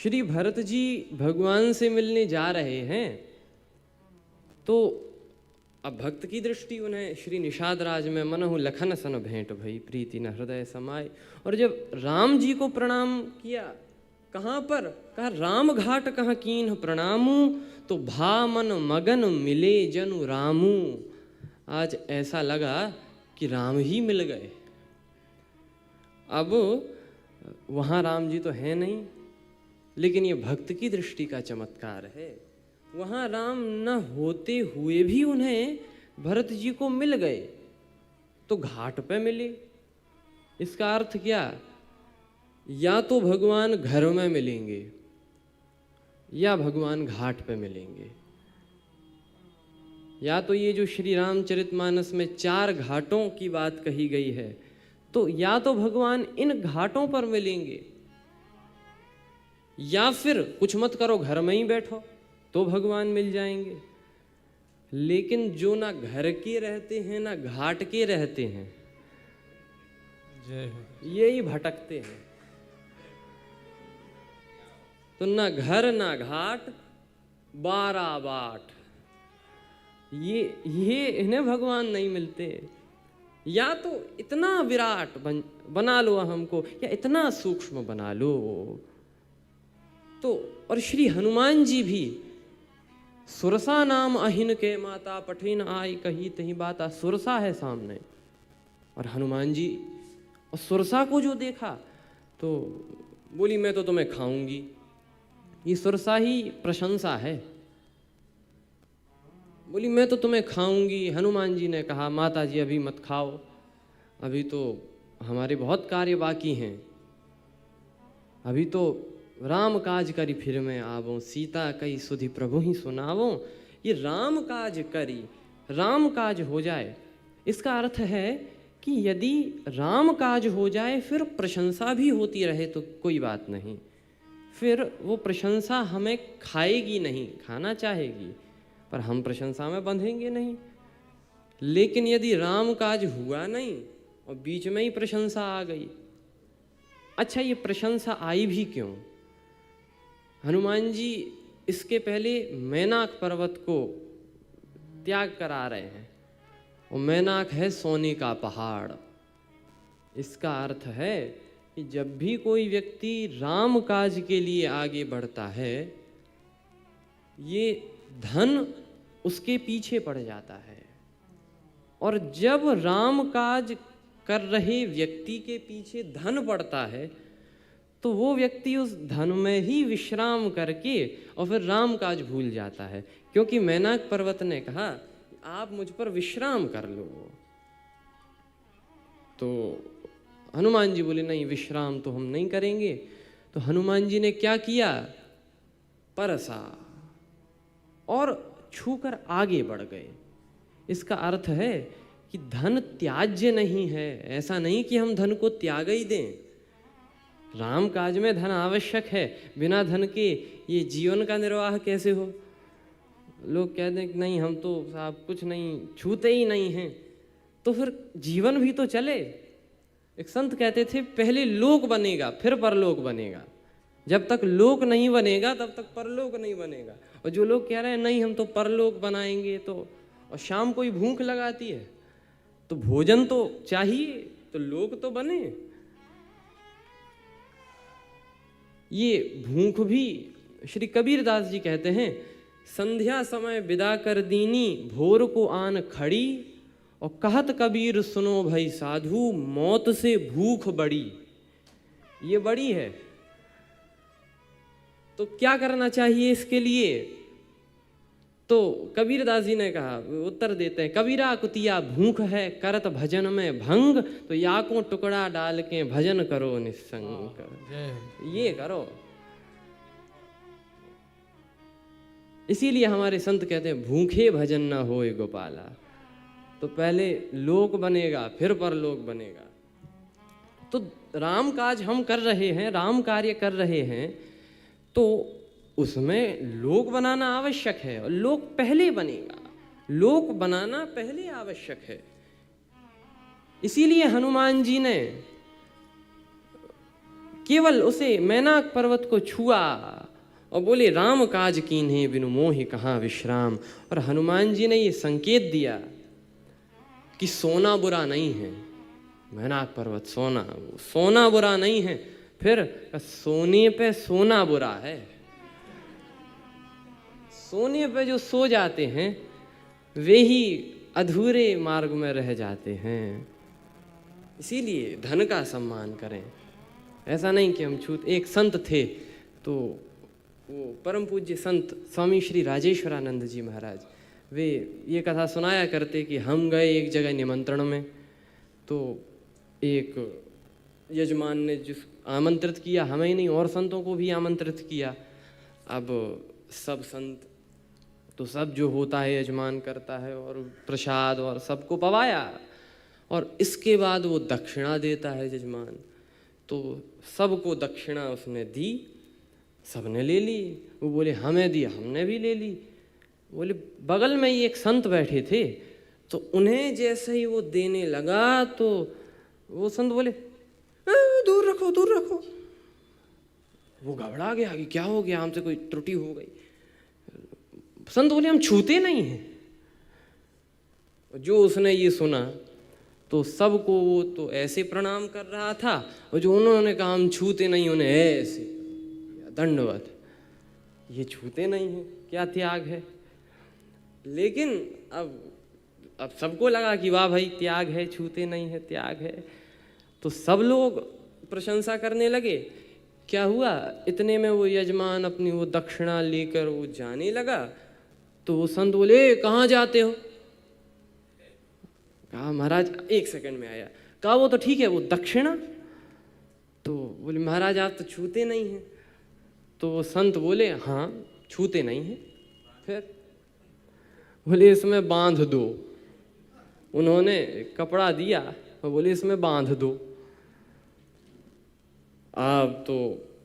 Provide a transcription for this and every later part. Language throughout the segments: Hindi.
श्री भरत जी भगवान से मिलने जा रहे हैं, तो अब भक्त की दृष्टि उन्हें श्री निषाद राज में मनहु लखन सन भेंट भई प्रीति न हृदय समाए। और जब राम जी को प्रणाम किया, कहाँ पर? कहा राम घाट कहाँ कीन्ह प्रणामू, तो भा मन मगन मिले जनु रामू। आज ऐसा लगा कि राम ही मिल गए। अब वहाँ राम जी तो है नहीं, लेकिन ये भक्त की दृष्टि का चमत्कार है। वहाँ राम न होते हुए भी उन्हें भरत जी को मिल गए, तो घाट पे मिले। इसका अर्थ क्या? या तो भगवान घर में मिलेंगे या भगवान घाट पे मिलेंगे। या तो ये जो श्री रामचरितमानस में 4 घाटों की बात कही गई है, तो या तो भगवान इन घाटों पर मिलेंगे, या फिर कुछ मत करो घर में ही बैठो तो भगवान मिल जाएंगे। लेकिन जो ना घर के रहते हैं ना घाट के रहते हैं, यही भटकते हैं। तो ना घर ना घाट 12 बाट, ये इन्हें भगवान नहीं मिलते। या तो इतना विराट बना लो हमको, या इतना सूक्ष्म बना लो। तो और श्री हनुमान जी भी सुरसा नाम अहिन के माता पठिन आई कही तही बाता। सुरसा है सामने, और हनुमान जी और सुरसा को जो देखा तो बोली मैं तो तुम्हें खाऊंगी। ये सुरसा ही प्रशंसा है। बोली मैं तो तुम्हें खाऊंगी। हनुमान जी ने कहा माता जी अभी मत खाओ, अभी तो हमारे बहुत कार्य बाकी हैं। अभी तो राम काज करी फिर मैं आवो, सीता कई सुधि प्रभु ही सुनावो। ये राम काज करी, राम काज हो जाए, इसका अर्थ है कि यदि राम काज हो जाए फिर प्रशंसा भी होती रहे तो कोई बात नहीं, फिर वो प्रशंसा हमें खाएगी नहीं, खाना चाहेगी पर हम प्रशंसा में बंधेंगे नहीं। लेकिन यदि राम काज हुआ नहीं और बीच में ही प्रशंसा आ गई, अच्छा ये प्रशंसा आई भी क्यों? हनुमान जी इसके पहले मैनाक पर्वत को त्याग करा रहे हैं, और मैनाक है सोने का पहाड़। इसका अर्थ है कि जब भी कोई व्यक्ति राम काज के लिए आगे बढ़ता है, ये धन उसके पीछे पड़ जाता है। और जब राम काज कर रहे व्यक्ति के पीछे धन पड़ता है, तो वो व्यक्ति उस धन में ही विश्राम करके और फिर राम काज भूल जाता है। क्योंकि मैनाक पर्वत ने कहा आप मुझ पर विश्राम कर लो, तो हनुमान जी बोले नहीं विश्राम तो हम नहीं करेंगे। तो हनुमान जी ने क्या किया? परसा और छूकर आगे बढ़ गए। इसका अर्थ है कि धन त्याज्य नहीं है। ऐसा नहीं कि हम धन को त्याग ही दें। राम काज में धन आवश्यक है, बिना धन के ये जीवन का निर्वाह कैसे हो? लोग कहते हैं कि नहीं हम तो साहब कुछ नहीं छूते ही नहीं हैं, तो फिर जीवन भी तो चले। एक संत कहते थे पहले लोक बनेगा फिर परलोक बनेगा। जब तक लोक नहीं बनेगा तब तक परलोक नहीं बनेगा। और जो लोग कह रहे हैं नहीं हम तो परलोक बनाएंगे, तो और शाम को ही भूख लगाती है, तो भोजन तो चाहिए, तो लोक तो बने। ये भूख भी श्री कबीरदास जी कहते हैं संध्या समय विदा कर दीनी भोर को आन खड़ी, और कहत कबीर सुनो भाई साधु मौत से भूख बड़ी। ये बड़ी है, तो क्या करना चाहिए इसके लिए? तो कबीरदास जी ने कहा, उत्तर देते हैं कबीरा कुतिया भूख है करत भजन में भंग, तो या को टुकड़ा डाल के भजन करो निस्संग। ये करो। इसीलिए हमारे संत कहते हैं भूखे भजन न होए गोपाला। तो पहले लोक बनेगा फिर परलोक बनेगा। तो राम काज हम कर रहे हैं, राम कार्य कर रहे हैं, तो उसमें लोक बनाना आवश्यक है, और लोक पहले बनेगा। लोक बनाना पहले आवश्यक है। इसीलिए हनुमान जी ने केवल उसे मैनाक पर्वत को छुआ और बोले राम काज कीन्हे बिनु मोहि कहाँ विश्राम। और हनुमान जी ने ये संकेत दिया कि सोना बुरा नहीं है, मैनाक पर्वत सोना बुरा नहीं है। फिर सोने पे सोना बुरा है। सोने पे जो सो जाते हैं वे ही अधूरे मार्ग में रह जाते हैं। इसीलिए धन का सम्मान करें। ऐसा नहीं कि हम एक संत थे तो वो परम पूज्य संत स्वामी श्री राजेश्वरानंद जी महाराज, वे ये कथा सुनाया करते कि हम गए एक जगह निमंत्रण में, तो एक यजमान ने जिस आमंत्रित किया, हमें ही नहीं और संतों को भी आमंत्रित किया। अब सब संत तो सब जो होता है यजमान करता है और प्रसाद और सबको पवाया, और इसके बाद वो दक्षिणा देता है यजमान। तो सबको दक्षिणा उसने दी, सबने ले ली। वो बोले हमें दिया, हमने भी ले ली। बोले बगल में ही एक संत बैठे थे, तो उन्हें जैसे ही वो देने लगा तो वो संत बोले दूर रखो दूर रखो। वो घबरा गया कि क्या हो गया, हमसे कोई त्रुटि हो गई। संत बोले हम छूते नहीं हैं। जो उसने ये सुना तो सबको वो तो ऐसे प्रणाम कर रहा था, और जो उन्होंने कहा हम छूते नहीं, उन्हें ऐसे दंडवत। ये छूते नहीं है, क्या त्याग है। लेकिन अब सबको लगा कि वाह भाई त्याग है, छूते नहीं है त्याग है। तो सब लोग प्रशंसा करने लगे। क्या हुआ, इतने में वो यजमान अपनी वो दक्षिणा लेकर वो जाने लगा। तो वो संत बोले कहाँ जाते हो। कहा महाराज 1 सेकंड में आया। कहा वो तो ठीक है, वो दक्षिणा। तो बोले महाराज आप तो छूते नहीं हैं। तो वो संत बोले हाँ छूते नहीं हैं। फिर बोले इसमें बांध दो। उन्होंने कपड़ा दिया और बोले इसमें बांध दो। अब तो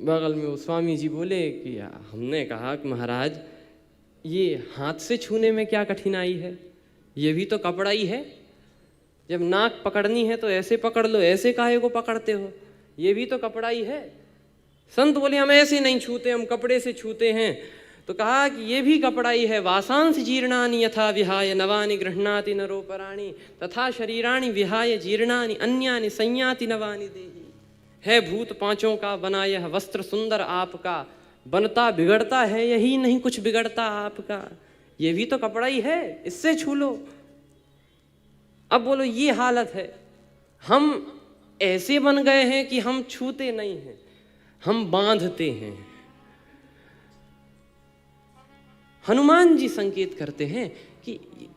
बगल में वो स्वामी जी बोले कि हमने कहा कि महाराज ये हाथ से छूने में क्या कठिनाई है, ये भी तो कपड़ा ही है। जब नाक पकड़नी है तो ऐसे पकड़ लो, ऐसे काहे को पकड़ते हो, ये भी तो कपड़ा ही है। संत बोले हम ऐसे नहीं छूते, हम कपड़े से छूते हैं। तो कहा कि ये भी कपड़ा ही है। वासांस जीर्णानि यथा विहाय नवानि गृह्णाति नरोपराणि तथा शरीराणि विहाय जीर्णानि अन्यानि संयाति नवानि देहि। है भूत पांचों का बना यह वस्त्र सुंदर आपका, बनता बिगड़ता है यही नहीं कुछ बिगड़ता आपका। ये भी तो कपड़ा ही है, इससे छू लो। अब बोलो ये हालत है, हम ऐसे बन गए हैं कि हम छूते नहीं हैं, हम बांधते हैं। हनुमान जी संकेत करते हैं कि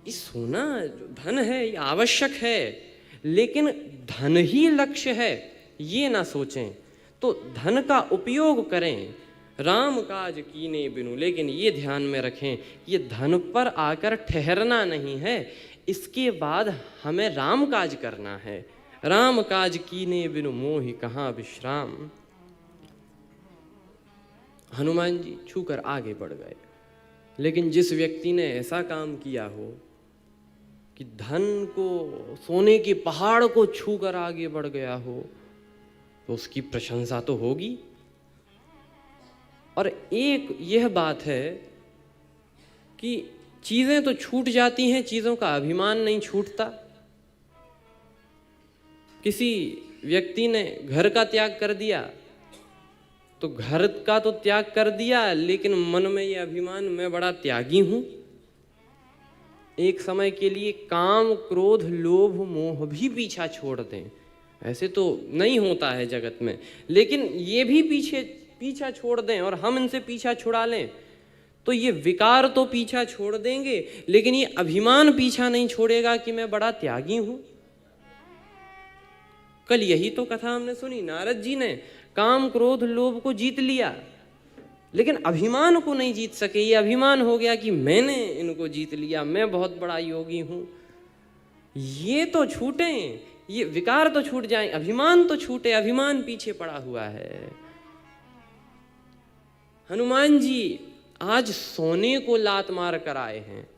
ये सोना जो धन है ये आवश्यक है, लेकिन धन ही लक्ष्य है ये ना सोचें। तो धन का उपयोग करें, राम काज कीने बिनु, लेकिन ये ध्यान में रखें ये धन पर आकर ठहरना नहीं है। इसके बाद हमें राम काज करना है। राम काज कीने बिनु मोहि कहाँ विश्राम। हनुमान जी छूकर आगे बढ़ गए। लेकिन जिस व्यक्ति ने ऐसा काम किया हो कि धन को, सोने के पहाड़ को छूकर आगे बढ़ गया हो, तो उसकी प्रशंसा तो होगी। और एक यह बात है कि चीजें तो छूट जाती हैं, चीजों का अभिमान नहीं छूटता। किसी व्यक्ति ने घर का त्याग कर दिया तो घर का तो त्याग कर दिया, लेकिन मन में ये अभिमान मैं बड़ा त्यागी हूं। एक समय के लिए काम क्रोध लोभ मोह भी पीछा छोड़ दें, ऐसे तो नहीं होता है जगत में, लेकिन ये भी पीछा छोड़ दें और हम इनसे पीछा छुड़ा लें, तो ये विकार तो पीछा छोड़ देंगे, लेकिन ये अभिमान पीछा नहीं छोड़ेगा कि मैं बड़ा त्यागी हूं। कल यही तो कथा हमने सुनी, नारद जी ने काम क्रोध लोभ को जीत लिया, लेकिन अभिमान को नहीं जीत सके। ये अभिमान हो गया कि मैंने इनको जीत लिया, मैं बहुत बड़ा योगी हूं। ये तो छूटे, ये विकार तो छूट जाए, अभिमान तो छूटे, अभिमान पीछे पड़ा हुआ है। हनुमान जी आज सोने को लात मार कर आए हैं,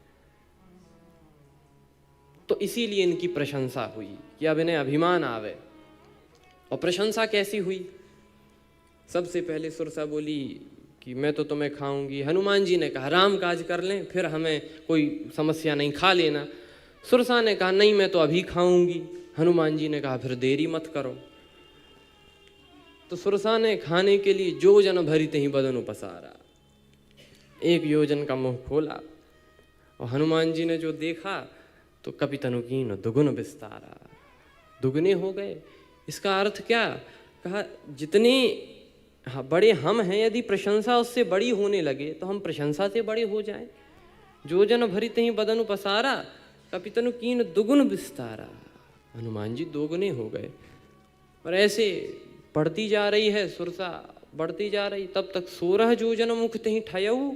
तो इसीलिए इनकी प्रशंसा हुई कि अब इन्हें अभिमान आवे। और प्रशंसा कैसी हुई सबसे पहले सुरसा बोली कि मैं तो तुम्हें खाऊंगी। हनुमान जी ने कहा राम काज कर लें, फिर हमें कोई समस्या नहीं, खा लेना। सुरसा ने कहा नहीं मैं तो अभी खाऊंगी। हनुमान जी ने कहा फिर देरी मत करो। तो सुरसा ने खाने के लिए योजन भरी तहीं बदन पसारा, 1 योजन का मुंह खोला और हनुमान जी ने जो देखा तो कपितनु कीन दुगुन विस्तारा, दुगने हो गए। इसका अर्थ क्या? कहा जितने बड़े हम हैं, यदि प्रशंसा उससे बड़ी होने लगे तो हम प्रशंसा से बड़े हो जाएं। योजन भरी तहीं बदन पसारा, कपितनु कीन दुगुन विस्तारा, हनुमान जी दोगुने हो गए। और ऐसे बढ़ती जा रही है सुरसा, बढ़ती जा रही। तब तक 16 योजन मुख तहीं ठयऊ,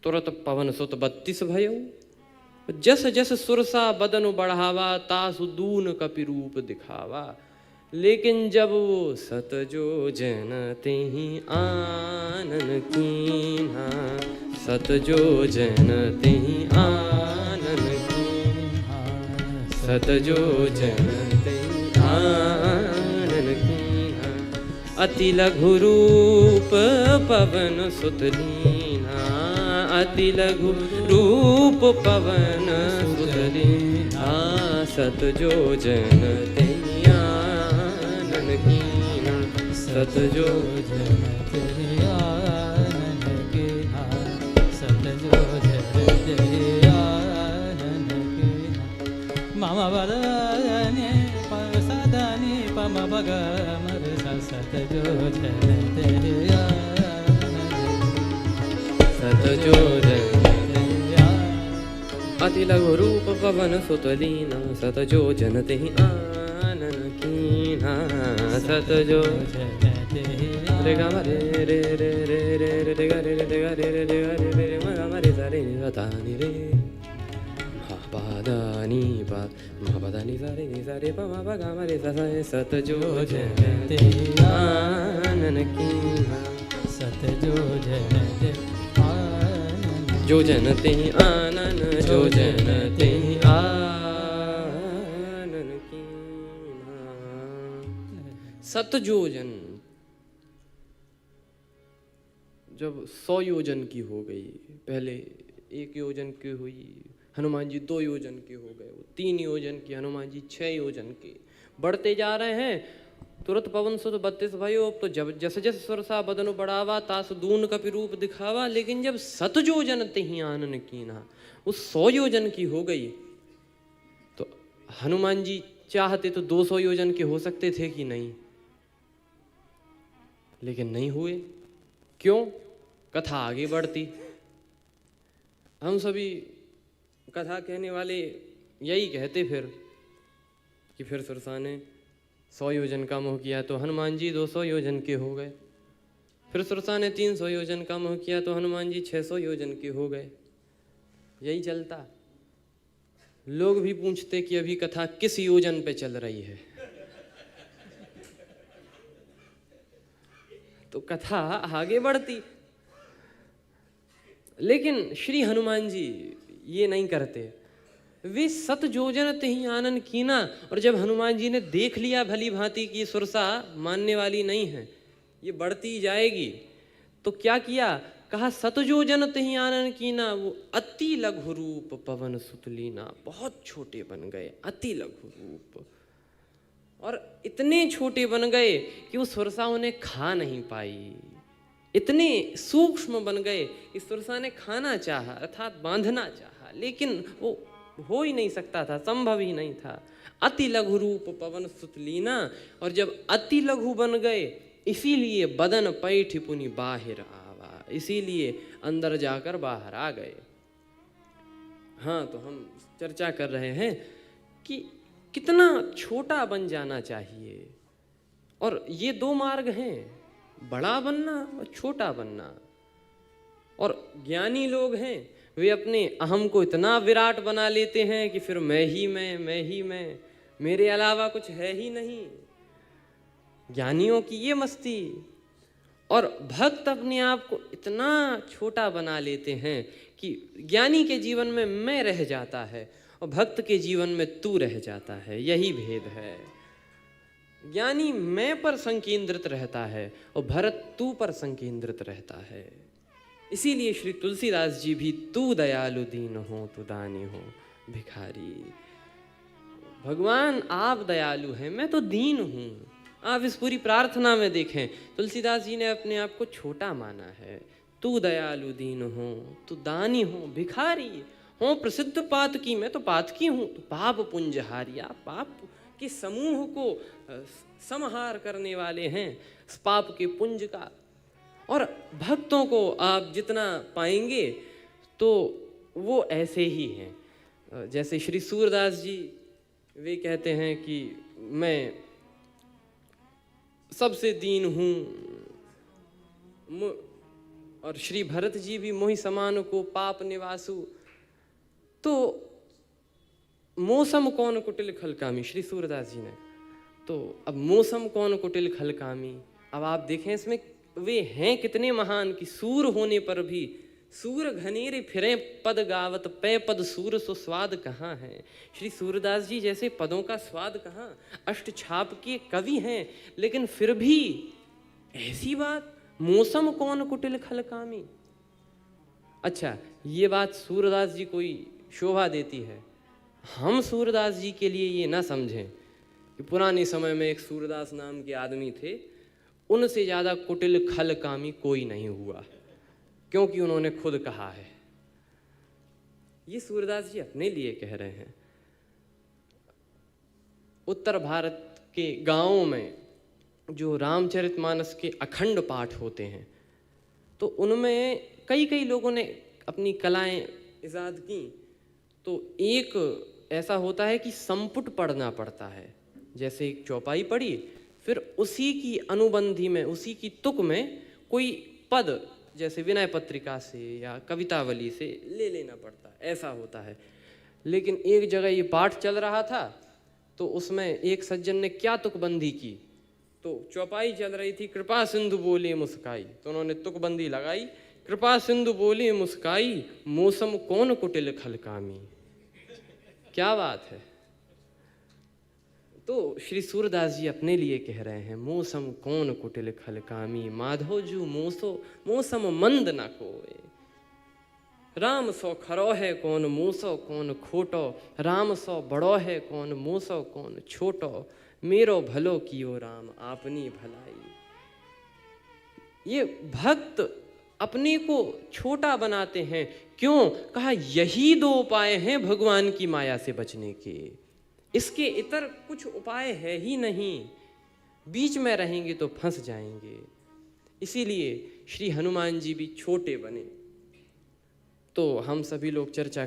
तुरत पवन सुत 32 भयऊ। जस जस सुरसा बदन बढ़ावा, तासु दून कपि रूप दिखावा। लेकिन जब वो 7 योजन तेहि आनन कीन्हा, 7 योजन तेहि आनन कीन्हा, 7 योजन तेहि आनन कीन्हा। अति लघु रूप पवन सुत लीन्हा, अति लघु रूप पवन सुत लीन्हा। 7 योजन तेहि आनन कीन्हा, 7 योजन तेहि आनन कीन्हा, 7 योजन तेहि आनन कीन्हा। मम वदने पसदनि पम भग मर 7 योजन तेहि आनन, 7 योजन तेहि आनन। अति लघु रूप पवन सुत लीन्हा, 7 योजन तेहि आनन कीन्हा, 7 योजन तेहि आनन। रे गा मा रे रे रे रे रे रे रे गा रे रे गा रे रे रे गा रे रे मा गा मा रे सा रे नी सा नी रे मा पा दा नी पा मा पा दा नी सा रे पा मा पा गा मा रे सा सा। 7 योजन तेहि आनन कीन्हा, 7 योजन तेहि आनन। योजन तेहि आनन, योजन तेहि आनन कीन्हा। 7 योजन जब 100 योजन की हो गई, पहले 1 योजन की हुई, हनुमान जी 2 योजन के हो गए, वो 3 योजन की, हनुमान जी 6 योजन के, बढ़ते जा रहे हैं। तुरत पवन सुत 32 भयो। अब तो जब जस जस सुरसा बदन बढ़ावा, तास दून कपि रूप दिखावा। लेकिन जब 7 योजन तेहि आनन कीन्हा, उस 100 योजन की हो गई, तो हनुमान जी चाहते तो 200 योजन के हो सकते थे कि नहीं, लेकिन नहीं हुए। क्यों? कथा आगे बढ़ती। हम सभी कथा कहने वाले यही कहते फिर कि फिर सुरसा ने 100 योजन का मोह किया तो हनुमान जी 200 योजन के हो गए। फिर सुरसा ने 300 योजन का मोह किया तो हनुमान जी 600 योजन के हो गए। यही चलता। लोग भी पूछते कि अभी कथा किस योजन पे चल रही है। तो कथा आगे बढ़ती। लेकिन श्री हनुमान जी ये नहीं करते। वे 7 योजन तेहि आनन कीन्हा। और जब हनुमान जी ने देख लिया भली भांति कि सुरसा मानने वाली नहीं है, ये बढ़ती जाएगी, तो क्या किया? कहा 7 योजन तेहि आनन कीन्हा। वो अति लघु रूप पवन सुत लीन्हा, बहुत छोटे बन गए, अति लघु रूप, और इतने छोटे बन गए कि वो सुरसा उन्हें खा नहीं पाई। इतने सूक्ष्म बन गए कि सुरसा ने खाना चाहा, अर्थात बांधना चाहा, लेकिन वो हो ही नहीं सकता था, संभव ही नहीं था। अति लघु रूप पवन सुत लीन्हा। और जब अति लघु बन गए, इसीलिए बदन पैठ पुनि बाहिर आवा, इसीलिए अंदर जाकर बाहर आ गए। हाँ, तो हम चर्चा कर रहे हैं कि कितना छोटा बन जाना चाहिए। और ये 2 मार्ग हैं, बड़ा बनना और छोटा बनना। और ज्ञानी लोग हैं, वे अपने अहम को इतना विराट बना लेते हैं कि फिर मैं ही मैं, मेरे अलावा कुछ है ही नहीं। ज्ञानियों की ये मस्ती। और भक्त अपने आप को इतना छोटा बना लेते हैं कि ज्ञानी के जीवन में मैं रह जाता है और भक्त के जीवन में तू रह जाता है। यही भेद है। ज्ञानी मैं पर संकेंद्रित रहता है और भरत तू पर संकेंद्रित रहता है। इसीलिए श्री तुलसीदास जी भी तू दयालु दीन हो तू दानी हो भिखारी। भगवान आप दयालु हैं, मैं तो दीन हूँ। आप इस पूरी प्रार्थना में देखें, तुलसीदास जी ने अपने आप को छोटा माना है। तू दयालु दीन हो तू दानी हो भिखारी हो प्रसिद्ध पातकी, मैं तो पातकी हूँ, तो पाप पुंजहारिया, पाप के समूह को संहार करने वाले हैं, इस पाप के पुंज का। और भक्तों को आप जितना पाएंगे तो वो ऐसे ही हैं। जैसे श्री सूरदास जी वे कहते हैं कि मैं सबसे दीन हूँ, और श्री भरत जी भी मोहि समान को पाप निवासु। तो मौसम कौन कुटिल खलकामी, श्री सूरदास जी ने। तो अब मौसम कौन कुटिल खलकामी, अब आप देखें इसमें वे हैं कितने महान कि सूर होने पर भी सूर घनेरे फिरे पद गावत पै पद सूर सो स्वाद कहाँ है। श्री सूरदास जी जैसे पदों का स्वाद कहाँ, अष्ट छाप के कवि हैं, लेकिन फिर भी ऐसी बात, मौसम कौन कुटिल खलकामी। अच्छा, ये बात सूरदास जी कोई शोभा देती है। हम सूरदास जी के लिए ये ना समझें कि पुराने समय में एक सूरदास नाम के आदमी थे, उनसे ज़्यादा कुटिल खलकामी कोई नहीं हुआ, क्योंकि उन्होंने खुद कहा है। ये सूरदास जी अपने लिए कह रहे हैं। उत्तर भारत के गांवों में जो रामचरितमानस के अखंड पाठ होते हैं, तो उनमें कई कई लोगों ने अपनी कलाएं इजाद की। तो एक ऐसा होता है कि संपुट पढ़ना पड़ता है, जैसे एक चौपाई पढ़ी, फिर उसी की अनुबंधी में, उसी की तुक में कोई पद जैसे विनय पत्रिका से या कवितावली से ले लेना पड़ता है, ऐसा होता है। लेकिन एक जगह ये पाठ चल रहा था, तो उसमें एक सज्जन ने क्या तुकबंदी की, तो चौपाई चल रही थी, कृपा सिंधु बोले मुस्काई, तो उन्होंने तुकबंदी लगाई, कृपा सिंधु बोले मुस्काई मौसम कौन कुटिल खलकामी। क्या बात है। तो श्री सूरदास जी अपने लिए कह रहे हैं, मौसम कौन कुटिल खलकामी माधो जू मौसम मंद न कोए। राम सो खरो है कौन मूसो कौन खोटो, राम सो बड़ो है कौन मूसो कौन छोटो, मेरो भलो कियो राम आपनी भलाई। ये भक्त अपने को छोटा बनाते हैं, क्यों? कहा यही दो उपाय हैं भगवान की माया से बचने के, इसके इतर कुछ उपाय है ही नहीं। बीच में रहेंगे तो फंस जाएंगे। इसीलिए श्री हनुमान जी भी छोटे बने। तो हम सभी लोग चर्चा